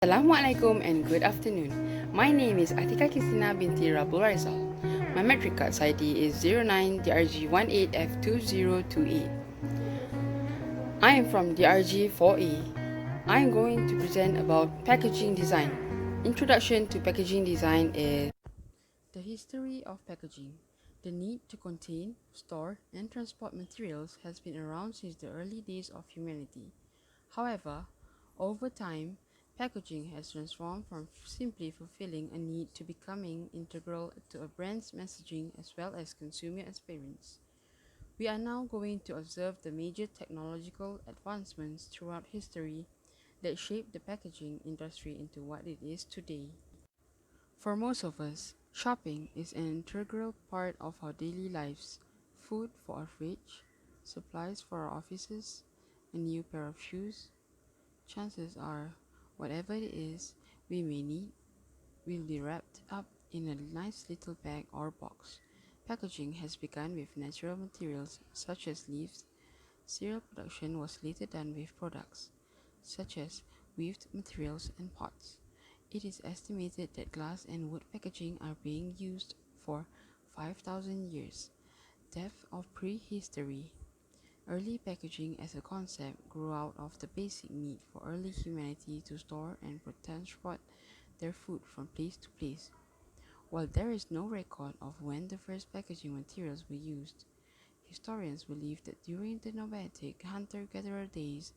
Assalamualaikum and good afternoon. My name is ATIQAH QISTINA binti RABUL RAIZAL. My metric card ID is 09DRG18F2028. I am from DRG 4A. I am going to present about packaging design. Introduction to packaging design is the history of packaging. The need to contain, store, and transport materials has been around since the early days of humanity. However, over time, packaging has transformed from simply fulfilling a need to becoming integral to a brand's messaging as well as consumer experience. We are now going to observe the major technological advancements throughout history that shaped the packaging industry into what it is today. For most of us, shopping is an integral part of our daily lives. Food for our fridge, supplies for our offices, a new pair of shoes. Chances are, whatever it is we may need will be wrapped up in a nice little bag or box. Packaging has begun with natural materials such as leaves. Cereal production was later done with products such as weaved materials and pots. It is estimated that glass and wood packaging are being used for 5,000 years. Depth of prehistory. Early packaging as a concept grew out of the basic need for early humanity to store and transport their food from place to place. While there is no record of when the first packaging materials were used, historians believe that during the nomadic hunter-gatherer days,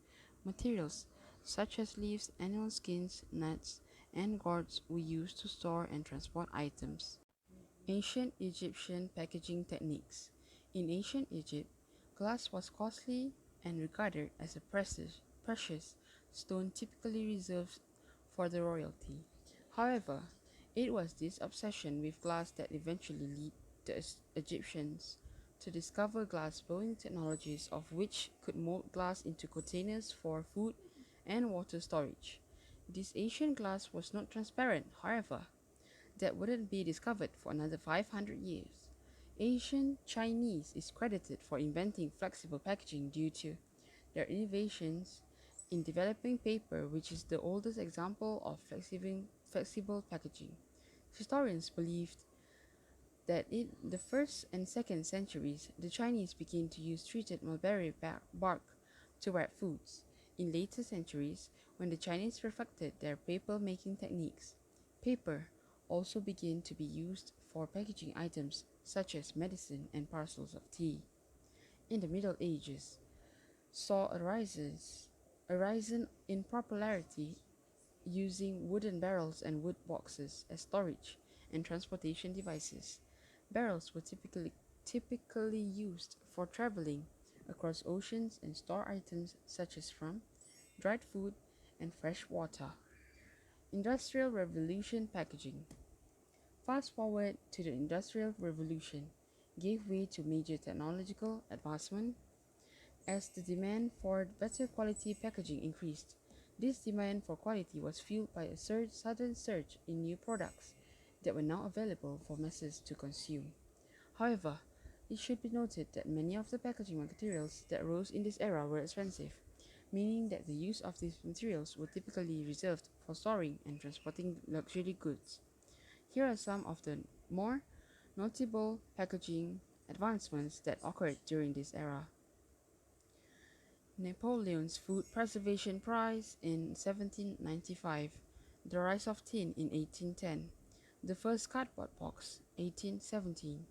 materials such as leaves, animal skins, nuts, and gourds were used to store and transport items. Ancient Egyptian packaging techniques. In ancient Egypt, glass was costly and regarded as a precious stone typically reserved for the royalty. However, it was this obsession with glass that eventually led the Egyptians to discover glass blowing technologies of which could mold glass into containers for food and water storage. This ancient glass was not transparent, however, that wouldn't be discovered for another 500 years. Ancient Chinese is credited for inventing flexible packaging due to their innovations in developing paper, which is the oldest example of flexible packaging. Historians believed that in the 1st and 2nd centuries, the Chinese began to use treated mulberry bark to wrap foods. In later centuries, when the Chinese perfected their paper making techniques, paper also began to be used for packaging items such as medicine and parcels of tea. In the Middle Ages, saw a rise in popularity using wooden barrels and wood boxes as storage and transportation devices. Barrels were typically used for traveling across oceans and store items such as from dried food and fresh water. Industrial Revolution packaging. Fast forward to the Industrial Revolution gave way to major technological advancement as the demand for better quality packaging increased. This demand for quality was fueled by a sudden surge in new products that were now available for masses to consume. However, it should be noted that many of the packaging materials that arose in this era were expensive, meaning that the use of these materials were typically reserved for storing and transporting luxury goods. Here are some of the more notable packaging advancements that occurred during this era. Napoleon's Food Preservation Prize in 1795, the rise of tin in 1810, the first cardboard box, 1817,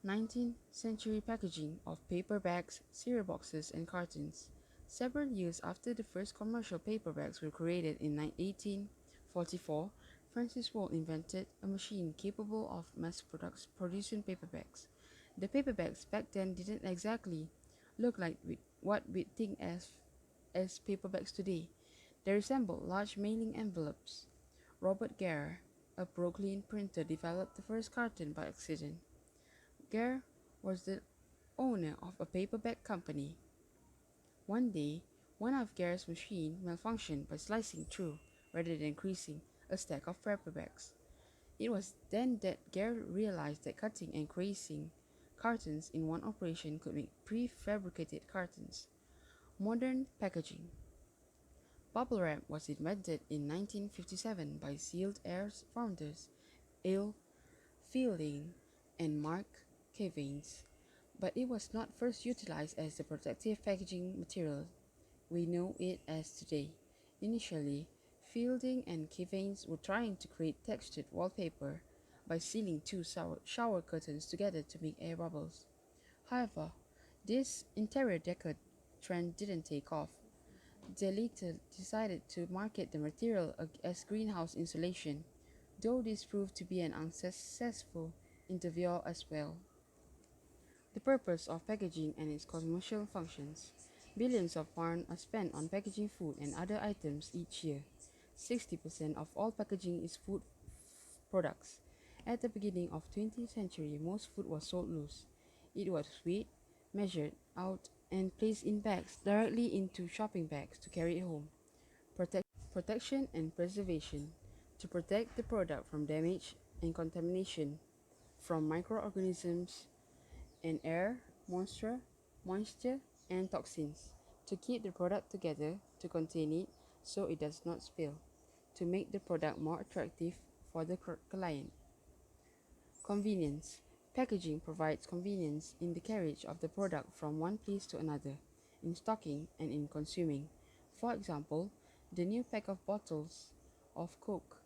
19th century packaging of paper bags, cereal boxes, and cartons. Several years after the first commercial paper bags were created in 1844, Francis Wool invented a machine capable of producing paper bags. The paper bags back then didn't exactly look like what we think as paper bags today. They resemble large mailing envelopes. Robert Gare, a Brooklyn printer, developed the first carton by accident. Gare was the owner of a paperback company. One day, one of Gare's machines malfunctioned by slicing through, rather than creasing, a stack of paperbacks. It was then that Gare realized that cutting and creasing cartons in one operation could make prefabricated cartons. Modern packaging. Bubble wrap was invented in 1957 by Sealed Air's founders Al Fielding and Mark Cavins, but it was not first utilized as the protective packaging material we know it as today. Initially, Fielding and Cavins were trying to create textured wallpaper by sealing two shower curtains together to make air bubbles. However, this interior decor trend didn't take off. They later decided to market the material as greenhouse insulation, though this proved to be an unsuccessful endeavor as well. The purpose of packaging and its commercial functions. Billions of pounds are spent on packaging food and other items each year. 60% of all packaging is food products. At the beginning of 20th century, most food was sold loose. It was weighed, measured out, and placed in bags directly into shopping bags to carry it home. Protection and preservation. To protect the product from damage and contamination from microorganisms and air, moisture, and toxins. To keep the product together, to contain it so it does not spill. To make the product more attractive for the client. Convenience. Packaging provides convenience in the carriage of the product from one place to another, in stocking and in consuming. For example, the new pack of bottles of Coke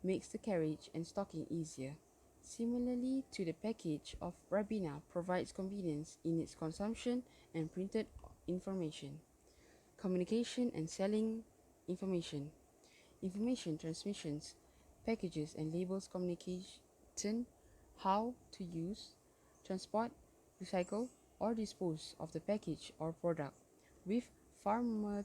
makes the carriage and stocking easier. Similarly to the package of Ribena provides convenience in its consumption and printed information. Communication and selling information. Information transmissions, packages and labels communication, how to use, transport, recycle, or dispose of the package or product. With pharmaceuticals,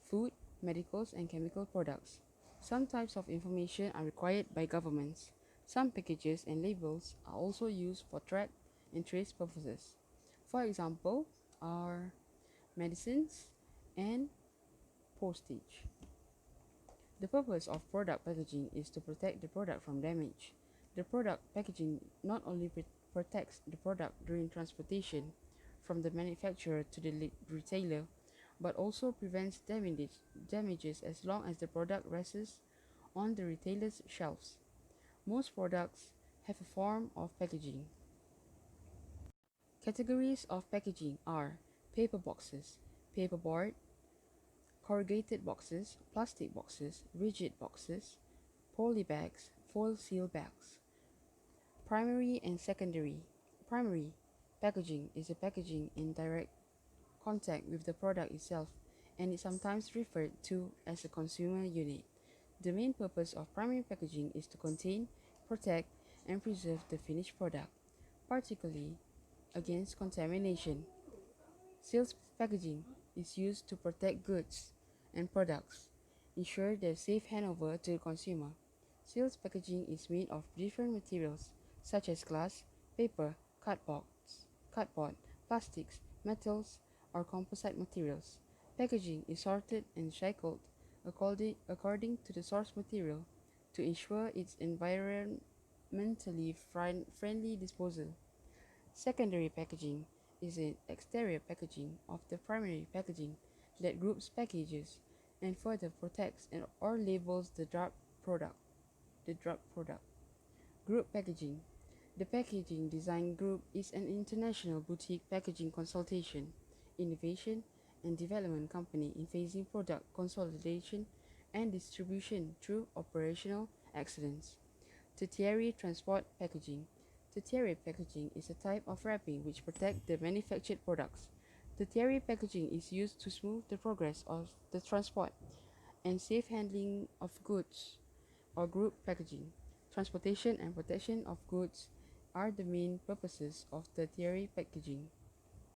food, medicals, and chemical products. Some types of information are required by governments. Some packages and labels are also used for track and trace purposes. For example, are medicines and postage. The purpose of product packaging is to protect the product from damage. The product packaging not only protects the product during transportation from the manufacturer to the retailer, but also prevents damages as long as the product rests on the retailer's shelves. Most products have a form of packaging. Categories of packaging are paper boxes, paperboard, corrugated boxes, plastic boxes, rigid boxes, poly bags, foil seal bags. Primary and secondary. Primary packaging is a packaging in direct contact with the product itself and is sometimes referred to as a consumer unit. The main purpose of primary packaging is to contain, protect, and preserve the finished product, particularly against contamination. Sales packaging is used to protect goods and products, ensure their safe handover to the consumer. Sales packaging is made of different materials such as glass, paper, cardboard, plastics, metals, or composite materials. Packaging is sorted and recycled according to the source material to ensure its environmentally friendly disposal. Secondary packaging is an exterior packaging of the primary packaging that groups packages and further protects or labels the drug product. Group packaging. The Packaging Design Group is an international boutique packaging consultation, innovation, and development company in phasing product consolidation and distribution through operational excellence. Tertiary transport packaging. Tertiary packaging is a type of wrapping which protects the manufactured products. Tertiary packaging is used to smooth the progress of the transport and safe handling of goods or group packaging. Transportation and protection of goods are the main purposes of tertiary packaging.